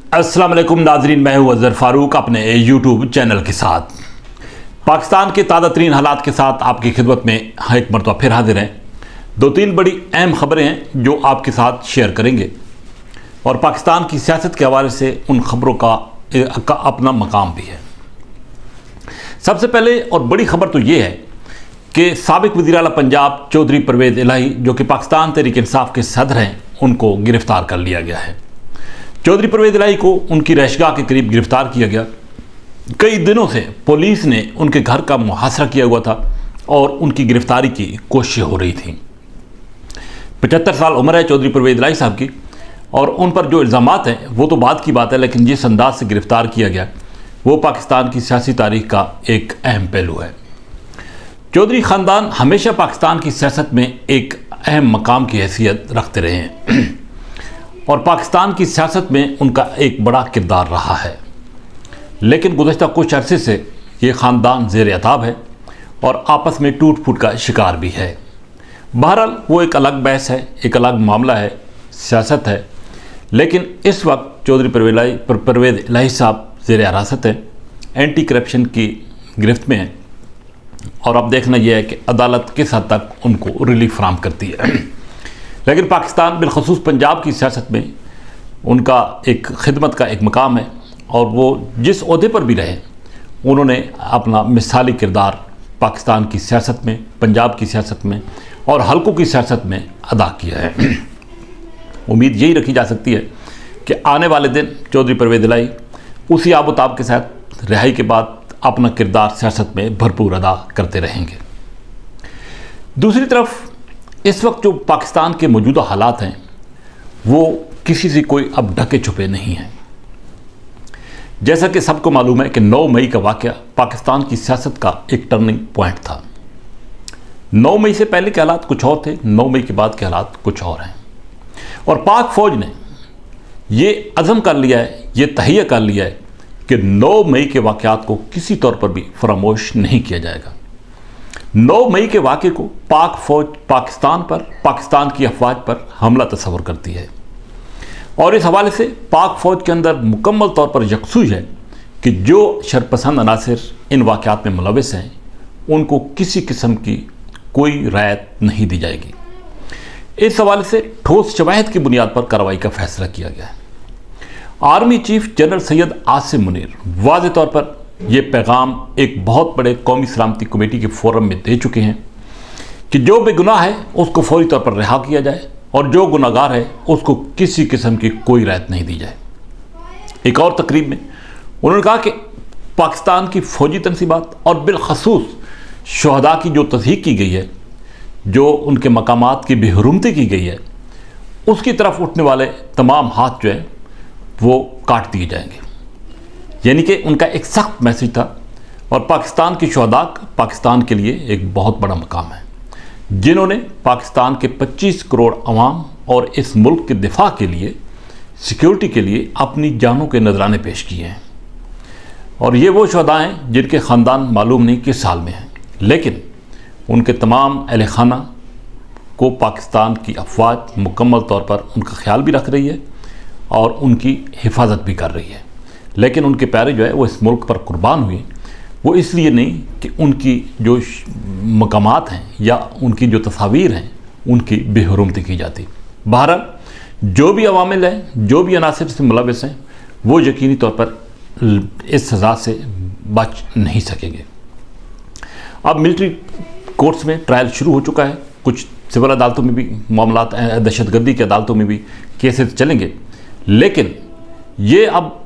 अस्सलाम वालेकुम नाजरीन, मैं हूं अजहर फारूक अपने यूट्यूब चैनल के साथ। पाकिस्तान के ताज़ा तरीन हालात के साथ आपकी खिदमत में एक मरतबा फिर हाजिर हैं। दो तीन बड़ी अहम खबरें हैं जो आपके साथ शेयर करेंगे और पाकिस्तान की सियासत के हवाले से उन खबरों का अपना मकाम भी है। सबसे पहले और बड़ी खबर तो ये है कि साबिक वज़ीर आला पंजाब चौधरी परवेज़ इलाही, जो कि पाकिस्तान तहरीक इंसाफ के सदर हैं, उनको गिरफ़्तार कर लिया गया है। चौधरी परवेज़ इलाही को उनकी रहशगाह के करीब गिरफ़्तार किया गया। कई दिनों से पुलिस ने उनके घर का मुहासरा किया हुआ था और उनकी गिरफ़्तारी की कोशिश हो रही थी। 75 साल उम्र है चौधरी परवेज़ इलाही साहब की और उन पर जो इल्ज़ामात हैं वो तो बात की बात है, लेकिन जिस अंदाज से गिरफ़्तार किया गया वो पाकिस्तान की सियासी तारीख़ का एक अहम पहलू है। चौधरी ख़ानदान हमेशा पाकिस्तान की सियासत में एक अहम मकाम की हैसियत रखते रहे हैं और पाकिस्तान की सियासत में उनका एक बड़ा किरदार रहा है, लेकिन गुज़श्ता कुछ अरसे से ये ख़ानदान ज़ेर अताब है और आपस में टूट फूट का शिकार भी है। बहरहाल वो एक अलग बहस है, एक अलग मामला है, सियासत है। लेकिन इस वक्त चौधरी परवेज़ इलाही साहब ज़ेर हिरासत है, एंटी करप्शन की गिरफ्त में है और अब देखना यह है कि अदालत किस हद तक उनको रिलीफ फराहम करती है। लेकिन पाकिस्तान बिलखसूस पंजाब की सियासत में उनका एक खिदमत का एक मकाम है और वो जिस ओहदे पर भी रहे उन्होंने अपना मिसाली किरदार पाकिस्तान की सियासत में, पंजाब की सियासत में और हल्कों की सियासत में अदा किया है। उम्मीद यही रखी जा सकती है कि आने वाले दिन चौधरी परवेज़ इलाही उसी आबोताब के साथ रिहाई के बाद अपना किरदार सियासत में भरपूर अदा करते रहेंगे। दूसरी तरफ इस वक्त जो पाकिस्तान के मौजूदा हालात हैं वो किसी से कोई अब ढके छुपे नहीं हैं। जैसा कि सबको मालूम है कि 9 मई का वाक़या पाकिस्तान की सियासत का एक टर्निंग पॉइंट था। 9 मई से पहले के हालात कुछ और थे, 9 मई के बाद के हालात कुछ और हैं और पाक फ़ौज ने ये अज़म कर लिया है, ये तहैया कर लिया है कि 9 मई के वाक़यात को किसी तौर पर भी फरामोश नहीं किया जाएगा। 9 मई के वाक़े को पाक फ़ौज पाकिस्तान पर, पाकिस्तान की अफवाज पर हमला तस्वर करती है और इस हवाले से पाक फ़ौज के अंदर मुकम्मल तौर पर यकसूई है कि जो शरपसंद अनासिर इन वाक़यात में मुलविस हैं उनको किसी किस्म की कोई रायत नहीं दी जाएगी। इस हवाले से ठोस शवाहिद की बुनियाद पर कार्रवाई का फैसला किया गया है। Army chief general Syed Asim Munir वाज़ेह तौर पर यह पैगाम एक बहुत बड़े कौमी सलामती कमेटी के फोरम में दे चुके हैं कि जो बेगुनाह है उसको फौरी तौर पर रिहा किया जाए और जो गुनाहगार है उसको किसी किस्म की कोई राहत नहीं दी जाए। एक और तकरीब में उन्होंने कहा कि पाकिस्तान की फ़ौजी तनसीबात और बिलखसूस शहदा की जो तस्दीक की गई है, जो उनके मकामात की बेहरुमती की गई है, उसकी तरफ उठने वाले तमाम हाथ जो है वो काट दिए जाएंगे। यानी कि उनका एक सख्त मैसेज था और पाकिस्तान की शहदा पाकिस्तान के लिए एक बहुत बड़ा मकाम है, जिन्होंने पाकिस्तान के 25 करोड़ अवाम और इस मुल्क के दिफा के लिए, सिक्योरिटी के लिए अपनी जानों के नजराने पेश किए हैं। और ये वो शहदा हैं जिनके ख़ानदान मालूम नहीं किस साल में हैं, लेकिन उनके तमाम अहले खाना को पाकिस्तान की अफवाज मुकम्मल तौर पर उनका ख्याल भी रख रही है और उनकी हिफाजत भी कर रही है। लेकिन उनके प्यारे जो है वो इस मुल्क पर कुर्बान हुए, वो इसलिए नहीं कि उनकी जो मकामात हैं या उनकी जो तस्वीर हैं उनकी बेहरुमती की जाती। बहरहाल जो भी अवामिल हैं, जो भी अनासिर से मुलविस हैं, वो यकीनी तौर पर इस सज़ा से बच नहीं सकेंगे। अब मिलिट्री कोर्ट्स में ट्रायल शुरू हो चुका है, कुछ सिविल अदालतों में भी मामलात, दहशतगर्दी की अदालतों में भी केसेस चलेंगे, लेकिन ये अब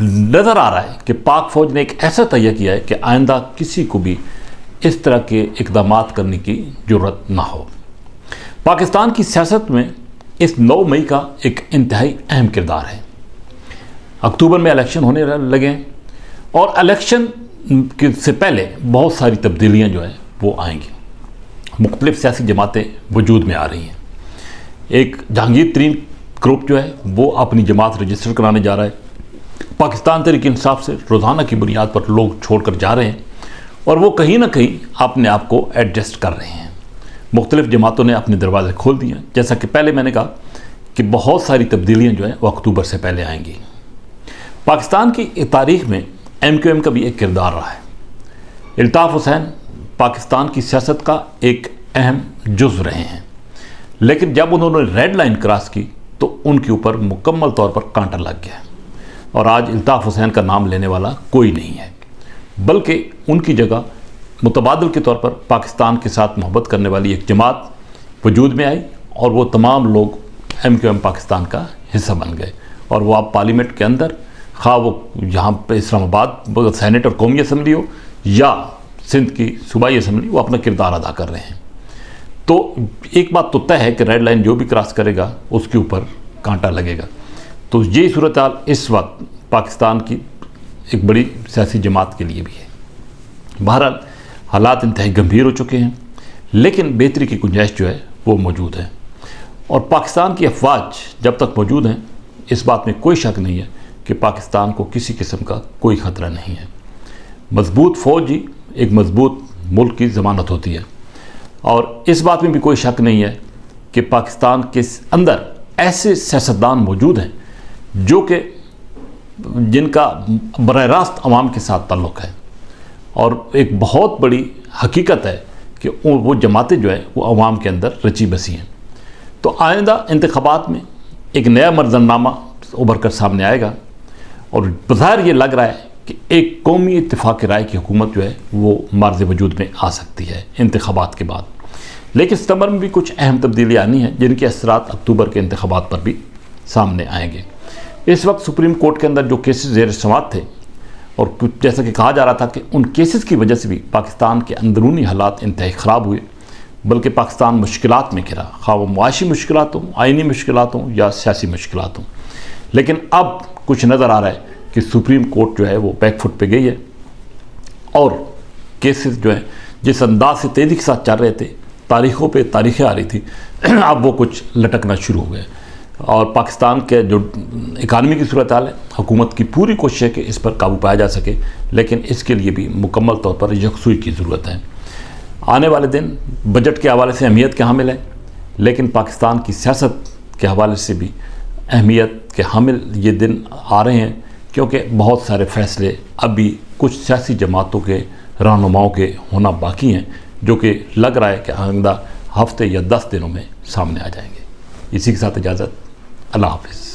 नज़र आ रहा है कि पाक फ़ौज ने एक ऐसा तैयार किया है कि आइंदा किसी को भी इस तरह के इक़दाम करने की ज़रूरत ना हो। पाकिस्तान की सियासत में इस 9 मई का एक इंतहाई अहम किरदार है। अक्टूबर में इलेक्शन होने लगे हैं और इलेक्शन से पहले बहुत सारी तब्दीलियाँ जो हैं वो आएंगी। मुख्तलिफ़ सियासी जमातें वजूद में आ रही हैं। एक जहांगीर तरीन ग्रुप जो है वो अपनी जमात रजिस्टर कराने जा रहा है। पाकिस्तान तहरीक इंसाफ से रोज़ाना की बुनियाद पर लोग छोड़कर जा रहे हैं और वो कहीं ना कहीं अपने आप को एडजस्ट कर रहे हैं। मुख्तलिफ़ जमातों ने अपने दरवाजे खोल दिए। जैसा कि पहले मैंने कहा कि बहुत सारी तब्दीलियाँ जो हैं वो अक्टूबर से पहले आएंगी। पाकिस्तान की तारीख में MQM का भी एक किरदार रहा है। इल्ताफ़ हुसैन पाकिस्तान की सियासत का एक अहम जुज़ रहे हैं, लेकिन जब उन्होंने रेड लाइन क्रॉस की तो उनके ऊपर मुकम्मल तौर पर कांटा लग गया और आज इल्ताफ़ हुसैन का नाम लेने वाला कोई नहीं है, बल्कि उनकी जगह मुतबादिल के तौर पर पाकिस्तान के साथ मोहब्बत करने वाली एक जमात वजूद में आई और वो तमाम लोग MQM पाकिस्तान का हिस्सा बन गए। और वो आप पार्लियामेंट के अंदर, खा वो यहाँ पे इस्लामाबाद सेनेट और कौमी असम्बली हो या सिंध की सूबाई असम्बली, वो अपना किरदार अदा कर रहे हैं। तो एक बात तो तय है कि रेड लाइन जो भी क्रॉस करेगा उसके ऊपर कांटा लगेगा। तो ये सूरत हाल इस वक्त पाकिस्तान की एक बड़ी सियासी जमात के लिए भी है। बहरहाल हालात इंतहाई गंभीर हो चुके हैं, लेकिन बेहतरी की गुंजाइश जो है वो मौजूद है। और पाकिस्तान की अफवाज जब तक मौजूद हैं, इस बात में कोई शक नहीं है कि पाकिस्तान को किसी किस्म का कोई ख़तरा नहीं है। मजबूत फ़ौज ही एक मजबूत मुल्क की ज़मानत होती है। और इस बात में भी कोई शक नहीं है कि पाकिस्तान के अंदर ऐसे सियासतदान मौजूद हैं जो कि जिनका बराह रास्त अवाम के साथ ताल्लुक़ है। और एक बहुत बड़ी हकीकत है कि वो जमातें जो है वो अवाम के अंदर रची बसी हैं। तो आइंदा इंतखाबात में एक नया मंजरनामा उभर कर सामने आएगा और बज़ाहिर ये लग रहा है कि एक कौमी इत्तेफाक राय की हुकूमत जो है वो मार्ज़ वजूद में आ सकती है इंतखाबात के बाद। लेकिन सितंबर में भी कुछ अहम तब्दीलियाँ आनी हैं जिनके असरात अक्टूबर के इंतखाबात पर भी सामने आएंगे। इस वक्त सुप्रीम कोर्ट के अंदर जो केसेस ज़ेर समाअत थे और जैसा कि कहा जा रहा था कि उन केसेस की वजह से भी पाकिस्तान के अंदरूनी हालात इंतहाई ख़राब हुए, बल्कि पाकिस्तान मुश्किलात में घिरा, खा वो मुआशी मुश्किलात हों, आइनी मुश्किलात हों या सियासी मुश्किलात हों। लेकिन अब कुछ नज़र आ रहा है कि सुप्रीम कोर्ट जो है वो बैकफुट पे गई है और केसेस जो हैं जिस अंदाज से तेज़ी के साथ चल रहे थे, तारीख़ों पे तारीखें आ रही थी, अब वो कुछ लटकना शुरू हो गए। और पाकिस्तान के जो इकानमी की सूरत हाल है, हुकूमत की पूरी कोशिश है कि इस पर काबू पाया जा सके, लेकिन इसके लिए भी मुकम्मल तौर पर यकसुई की ज़रूरत है। आने वाले दिन बजट के हवाले से अहमियत के हामिल है, लेकिन पाकिस्तान की सियासत के हवाले से भी अहमियत के हामिल ये दिन आ रहे हैं, क्योंकि बहुत सारे फ़ैसले अभी कुछ सियासी जमातों के रहनुमाओं के होना बाकी हैं, जो कि लग रहा है कि आइंदा हफ्ते या 10 दिनों में सामने आ जाएंगे। इसी के साथ इजाज़त, अल्लाह हाफ़िज़।